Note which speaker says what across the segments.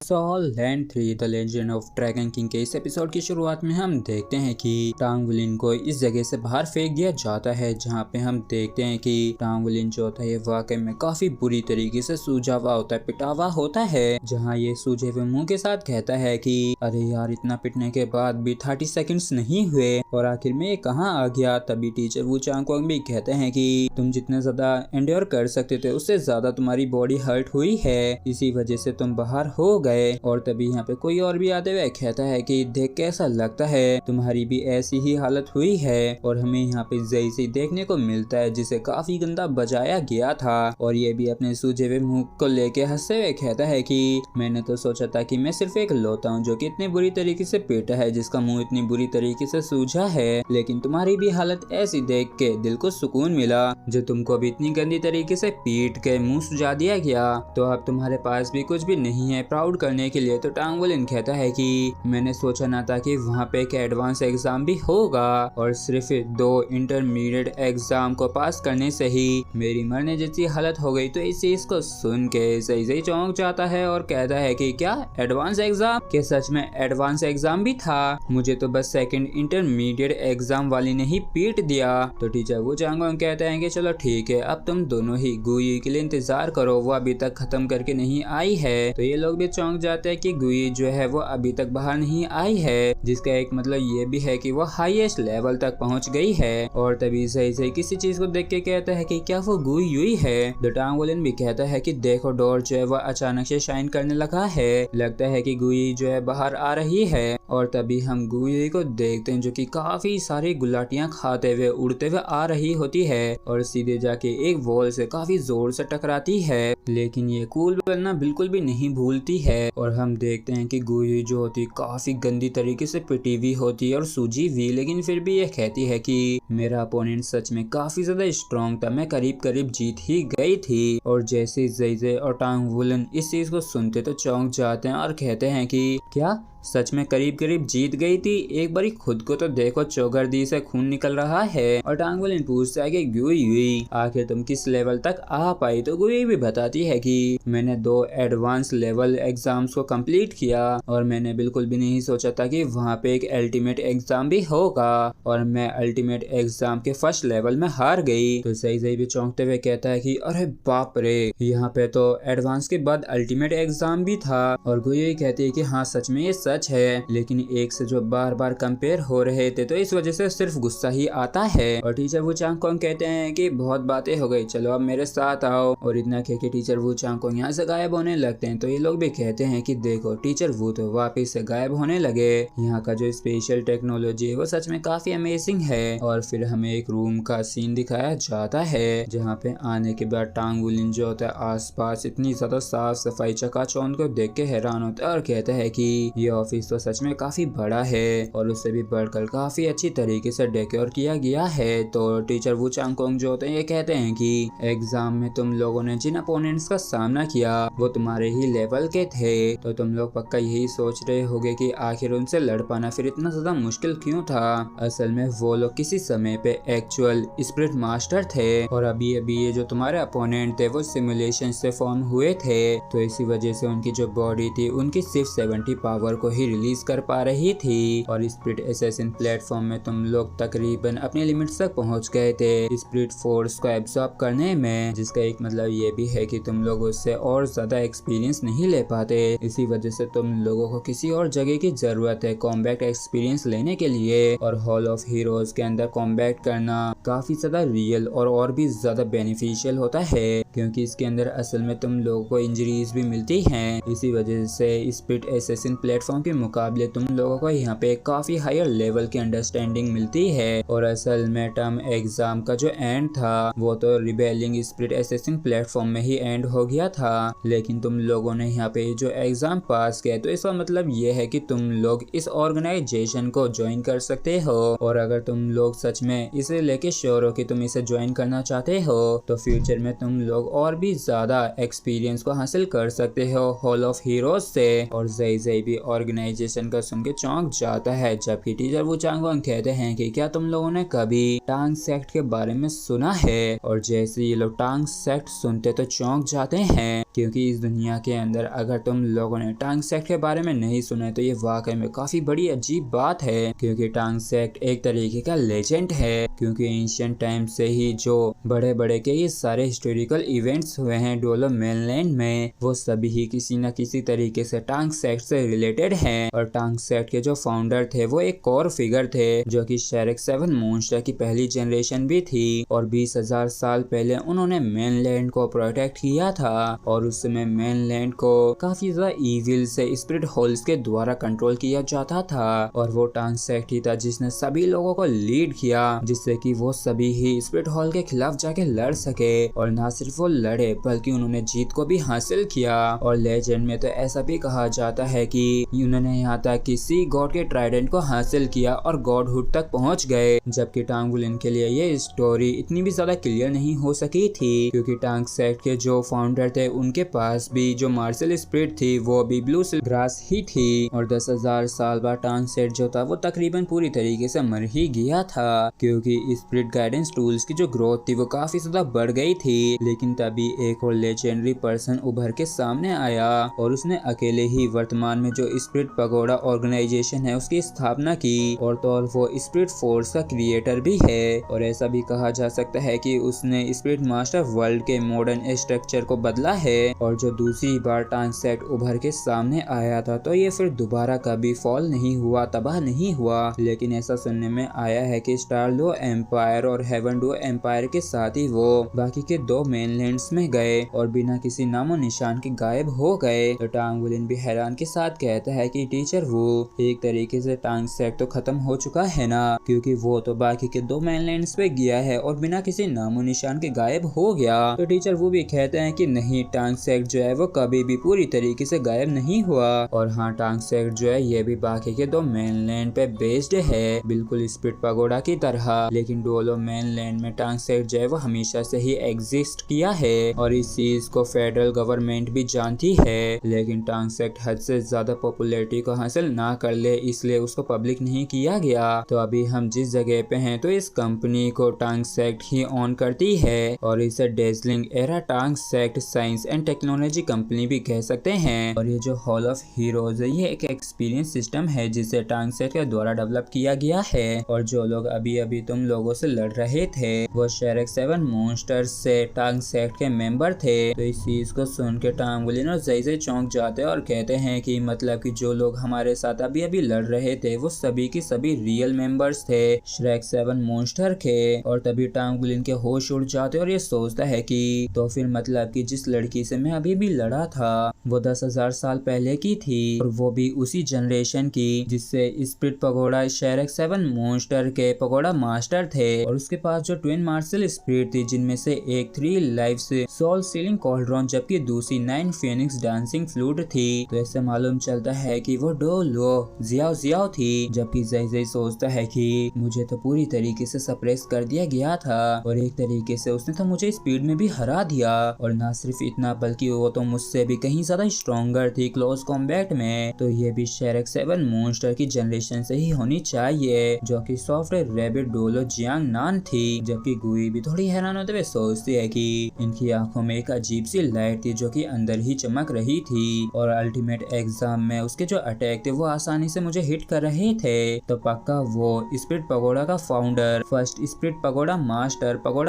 Speaker 1: Soul Land 3 the Legend of Dragon King के इस episode की शुरुआत में हम देखते हैं कि टांगुलिन को इस जगह से बाहर फेंक दिया जाता है, जहां पे हम देखते हैं कि टांगुलिन जो होता है ये वाकई में काफी बुरी तरीके से सूजा हुआ होता है, पिटा हुआ होता है। जहां ये सूजे हुए मुंह के साथ कहता है कि अरे यार, इतना पिटने के बाद भी 30 सेकंड्स नहीं हुए और आखिर में ये कहाँ आ गया। तभी टीचर वू चांगकोंग भी कहते हैं कि तुम जितना ज्यादा एंड्योर कर सकते थे उससे ज्यादा तुम्हारी बॉडी हर्ट हुई है, इसी वजह से तुम बाहर हो गए। और तभी यहाँ पे कोई और भी आते हुए कहता है कि देख कैसा लगता है, तुम्हारी भी ऐसी ही हालत हुई है। और हमें यहाँ पे जैसी देखने को मिलता है जिसे काफी गंदा बजाया गया था, और ये भी अपने सूजे हुए मुंह को लेके हंसते हुए कहता है कि मैंने तो सोचा था कि मैं सिर्फ एक लौता हूँ जो कि इतनी बुरी तरीके से पीटा है, जिसका मुंह इतनी बुरी तरीके से सूझा है, लेकिन तुम्हारी भी हालत ऐसी देख के दिल को सुकून मिला जो तुमको भी इतनी गंदी तरीके से पीट के मुंह सुझा दिया गया, तो अब तुम्हारे पास भी कुछ भी नहीं है प्राउड करने के लिए। तो टांगुलिन कहता है कि मैंने सोचा ना था कि वहाँ पे एक एडवांस एग्जाम भी होगा, और सिर्फ 2 इंटरमीडिएट एग्जाम को पास करने से ही मेरी मरने जैसी हालत हो गई। तो इस चीज को सुन के सही सही चौंक जाता है और कहता है कि क्या एडवांस एग्जाम, क्या सच में एडवांस एग्जाम भी था? मुझे तो बस सेकंड इंटरमीडिएट एग्जाम वाली ने ही पीट दिया। तो टीचर वो चांगकोंग कहते हैं कि चलो ठीक है, अब तुम दोनों ही गुई के लिए इंतजार करो, वो अभी तक खत्म करके नहीं आई है। तो ये लोग भी चौंक जाते हैं कि गुई जो है वो अभी तक बाहर नहीं आई है, जिसका एक मतलब ये भी है कि वो हाईएस्ट लेवल तक पहुंच गई है। और तभी सही सही किसी चीज को देख के कहता है कि क्या वो गुई युई है। तो टांगुलिन भी कहता है कि देखो डोर जो है वो अचानक से शाइन करने लगा है, लगता है कि गुई जो है बाहर आ रही है। और तभी हम गुई को देखते हैं जो कि काफी सारी गुलाटियां खाते हुए उड़ते हुए आ रही होती है और सीधे जाके एक वॉल से काफी जोर से टकराती है, लेकिन ये कूल बनना बिल्कुल भी नहीं भूलती है। और हम देखते हैं कि गुई जो होती काफी गंदी तरीके से पिटी हुई होती है और सूजी हुई, लेकिन फिर भी ये कहती है कि मेरा अपोनेंट सच में काफी ज्यादा स्ट्रॉन्ग था, मैं करीब करीब जीत ही गई थी। और जैसे ज़ेज़े और टांगुलिन इस चीज को सुनते तो चौंक जाते हैं और कहते हैं कि क्या सच में करीब करीब जीत गई थी? एक बारी खुद को तो देखो, चौगर्दी से खून निकल रहा है। और टांगुलिन पूछता है कि गुई आखिर तुम किस लेवल तक आ पाई? तो गुई भी बताती है कि मैंने 2 एडवांस लेवल एग्जाम्स को कंप्लीट किया और मैंने बिल्कुल भी नहीं सोचा था कि वहाँ पे एक अल्टीमेट एग्जाम भी होगा, और मैं अल्टीमेट एग्जाम के फर्स्ट लेवल में हार गई। तो सही भी चौंकते हुए कहता है कि अरे बाप रे, यहाँ पे तो एडवांस के बाद अल्टीमेट एग्जाम भी था। और गुई कहती है कि हाँ सच में ये सच है, लेकिन एक से जो बार बार कंपेयर हो रहे थे तो इस वजह से सिर्फ गुस्सा ही आता है। और टीचर वू चांगकोंग कहते हैं कि बहुत बातें हो गई, चलो अब मेरे साथ आओ। और इतना कह के टीचर वू चांगकोंग यहाँ से गायब होने लगते हैं। तो ये लोग भी कहते हैं कि देखो टीचर वू तो वापिस से गायब होने लगे, यहाँ का जो स्पेशल टेक्नोलॉजी है वो सच में काफी अमेजिंग है। और फिर हमें एक रूम का सीन दिखाया जाता है, जहाँ पे आने के बाद टांगुलिन जो होता है आसपास इतनी ज्यादा साफ सफाई चकाचौंध को देख के हैरान होता है और कहता है कि ये ऑफिस तो सच में काफी बड़ा है और उससे भी बढ़कर काफी अच्छी तरीके से डेकोर किया गया है। तो टीचर वू चांगकोंग जो होते हैं ये कहते हैं कि एग्जाम में तुम लोगों ने जिन अपोनेंट्स का सामना किया वो तुम्हारे ही लेवल के थे, तो तुम लोग पक्का यही सोच रहे होगे कि आखिर उनसे लड़ पाना फिर इतना ज्यादा मुश्किल क्यों था। असल में वो लोग किसी समय पे एक्चुअल स्पिरिट मास्टर थे, और अभी ये जो तुम्हारे अपोनेंट थे वो सिमुलेशन से फॉर्म हुए थे, तो इसी वजह से उनकी जो बॉडी थी उनकी सिर्फ 70 पावर को ही रिलीज कर पा रही थी। और स्पिरिट असैसिन प्लेटफॉर्म में तुम लोग तकरीबन अपने लिमिट्स तक पहुंच गए थे स्पिरिट फोर्स को एब्सॉर्ब करने में, जिसका एक मतलब ये भी है कि तुम लोग उससे और ज्यादा एक्सपीरियंस नहीं ले पाते। इसी वजह से तुम लोगों को किसी और जगह की जरूरत है कॉम्बैट एक्सपीरियंस लेने के लिए। और हॉल ऑफ हीरोज के अंदर कॉम्बैट करना काफी ज्यादा रियल और भी ज्यादा बेनिफिशियल होता है, क्योंकि इसके अंदर असल में तुम लोगों को इंजरीज भी मिलती हैं। इसी वजह से स्पिरिट असैसिन प्लेटफॉर्म के मुकाबले तुम लोगों को यहाँ पे काफी हायर लेवल की अंडरस्टैंडिंग मिलती है। और असल में टर्म एग्जाम का जो एंड था वो तो रिबेलिंग स्पिरिट असैसिन प्लेटफॉर्म में ही एंड हो गया था, लेकिन तुम लोगों ने यहाँ पे जो एग्जाम पास किया तो इसका मतलब ये है कि तुम लोग इस ऑर्गेनाइजेशन को ज्वाइन कर सकते हो। और अगर तुम लोग सच में इसे लेके श्योर हो कि तुम इसे ज्वाइन करना चाहते हो तो फ्यूचर में तुम लोग और भी ज्यादा एक्सपीरियंस को हासिल कर सकते हो हॉल ऑफ हीरोज से। और ज़ेज़े भी ऑर्गेनाइजेशन का सुन के चौंक जाता है, जबकि टीचर वू चांग वांग कहते हैं कि क्या तुम लोगों ने कभी टांग सेक्ट के बारे में सुना है। और जैसे ये लोग टांग सेक्ट सुनते तो चौंक जाते हैं, क्योंकि इस दुनिया के अंदर अगर तुम लोगों ने टांग सेक्ट के बारे में नहीं सुना तो ये वाकई में काफी बड़ी अजीब बात है, क्योंकि टांग सेक्ट एक तरीके का लेजेंड है। क्योंकि एंशिएंट टाइम से ही जो बड़े बड़े के ये सारे हिस्टोरिकल इवेंट्स हुए हैं डोलो मेनलैंड में, वो सभी ही किसी न किसी तरीके से टांग सेक्ट से रिलेटेड हैं। और टांग सेक्ट के जो फाउंडर थे वो एक कोर फिगर थे, जो कि शेरेक 7 मॉन्स्टर की पहली जनरेशन भी थी। और 20,000 साल पहले उन्होंने मेनलैंड को प्रोटेक्ट किया था, और उस समय मेनलैंड को काफी ज्यादा इविल से स्पिरिट होल्स के द्वारा कंट्रोल किया जाता था। और वो टांग सेक्ट ही था जिसने सभी लोगों को लीड किया, जिससे कि वो सभी ही स्पिरिट होल के खिलाफ जाके लड़ सके। और ना सिर्फ वो लड़े बल्कि उन्होंने जीत को भी हासिल किया। और लेजेंड में तो ऐसा भी कहा जाता है कि उन्होंने यहाँ तक किसी गॉड के ट्राइडेंट को हासिल किया और गॉडहुड तक पहुँच गए। जबकि टांग वुलिन के लिए ये स्टोरी इतनी भी ज्यादा क्लियर नहीं हो सकी थी, क्योंकि टांग सेक्ट के जो फाउंडर थे उनके पास भी जो मार्शल स्पिरिट थी वो भी ब्लू ग्रास ही थी। और 10,000 साल बाद टांग सेक्ट जो था वो तकरीबन पूरी तरीके से मर ही गया था, क्योंकि स्पिरिट गाइडेंस टूल्स की जो ग्रोथ थी वो काफी ज्यादा बढ़ गई थी। लेकिन तभी एक और लेजेंडरी पर्सन उभर के सामने आया, और उसने अकेले ही वर्तमान में जो स्पिरिट पगोड़ा ऑर्गेनाइजेशन है उसकी स्थापना की। और तो और वो स्पिरिट फोर्स का क्रिएटर भी है। और ऐसा भी कहा जा सकता है कि उसने स्पिरिट मास्टर वर्ल्ड के मॉडर्न स्ट्रक्चर को बदला है। और जो दूसरी बार टांग सेक्ट उभर के सामने आया था तो ये फिर दोबारा कभी फॉल नहीं हुआ, तबाह नहीं हुआ। लेकिन ऐसा सुनने में आया है कि स्टारलो एम्पायर और हेवन डो एम्पायर के साथ ही वो बाकी के 2 मेनलैंड्स में गए और बिना किसी नामो निशान के गायब हो गए। तो टांग वुलिन भी हैरान के साथ कहता है कि टीचर वो एक तरीके से टांग सेक्ट तो खत्म हो चुका है ना, क्योंकि वो तो बाकी के 2 मेनलैंड्स पे गया है और बिना किसी नामो निशान के गायब हो गया। तो टीचर वो भी कहते हैं कि नहीं, टांग सेक्ट जो है वो कभी भी पूरी तरीके से गायब नहीं हुआ। और हाँ, टांग सेक्ट जो है ये भी बाकी के 2 मेनलैंड पे बेस्ड है, बिल्कुल स्पिरिट पगोड़ा की तरह। लेकिन डोलो मेनलैंड में टांग सेक्ट जो है वो हमेशा से ही एग्जिस्ट किया है, और इस चीज को फेडरल गवर्नमेंट भी जानती है। लेकिन टांग सेक्ट हद से ज्यादा पॉपुलैरिटी को हासिल ना कर ले, इसलिए उसको पब्लिक नहीं किया गया। तो अभी हम जिस जगह पे हैं तो इस कंपनी को टांग सेक्ट ही ऑन करती है, और इसे डेजलिंग एरा टांग sect science and technology company भी कह सकते हैं। और ये जो हॉल ऑफ हीरोज है ये एक एक्सपीरियंस सिस्टम है जिसे टांग सेक्ट के द्वारा डेवलप किया गया है। और जो लोग अभी अभी तुम लोगों से लड़ रहे थे वो शेरेक 7 मॉन्स्टर्स से टांग सेक्ट के मेंबर थे। तो इस चीज को सुन के टांग वुलिन और ज़ई चौंक जाते और कहते हैं कि मतलब कि जो लोग हमारे साथ अभी अभी लड़ रहे थे वो सभी की सभी रियल मेंबर्स थे शेरेक 7 मॉन्स्टर के। और तभी टांग वुलिन के होश उड़ जाते और ये सोचता है कि तो फिर मतलब कि जिस लड़की से मैं अभी भी लड़ा था वो 10,000 साल पहले की थी, और वो भी उसी जनरेशन की जिससे स्पिरिट पगोड़ा शेरेक 7 मॉन्स्टर के पगोड़ा मास्टर थे। और उसके पास जो ट्विन मार्शल स्पिरिट थी जिनमें से एक 3 लाइफ से सोल सीलिंग कॉल्ड्रॉन जबकि दूसरी 9 फेनिक्स डांसिंग फ्लूट थी। तो ऐसे मालूम चलता है कि वो डोलो जियाओ थी। जबकि ज़ई सोचता है कि मुझे तो पूरी तरीके से सप्रेस कर दिया गया था, और एक तरीके से उसने तो मुझे स्पीड में भी हरा दिया। और ना सिर्फ इतना बल्कि वो तो मुझसे भी कहीं ज्यादा स्ट्रॉन्गर थी क्लोज कॉम्बैट में। तो ये भी शेरेक 7 मॉन्स्टर की जनरेशन से ही होनी चाहिए, जो कि सॉफ्ट रेबिट डोलो जियांग नान थी। जबकि गुई भी थोड़ी हैरान होते हुए सोचती है कि इनकी आंखों में एक अजीब सी लाइट थी जो कि अंदर ही चमक रही थी, और अल्टीमेट एग्जाम में उसके जो अटैक थे वो आसानी से मुझे हिट कर रहे थे। तो पक्का वो स्पिरिट पगोड़ा का founder, first spirit pagoda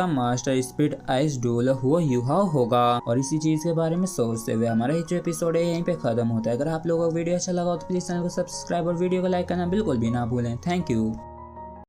Speaker 1: master spirit ice Dolo हुआ युहाओ होगा। और इसी चीज के बारे में सोचते हुए हमारा जो एपिसोड है यहीं पे खत्म होता है। अगर आप लोगों को वीडियो अच्छा लगा तो प्लीज चैनल को सब्सक्राइब और वीडियो को लाइक करना बिल्कुल भी ना भूलें। Thank you.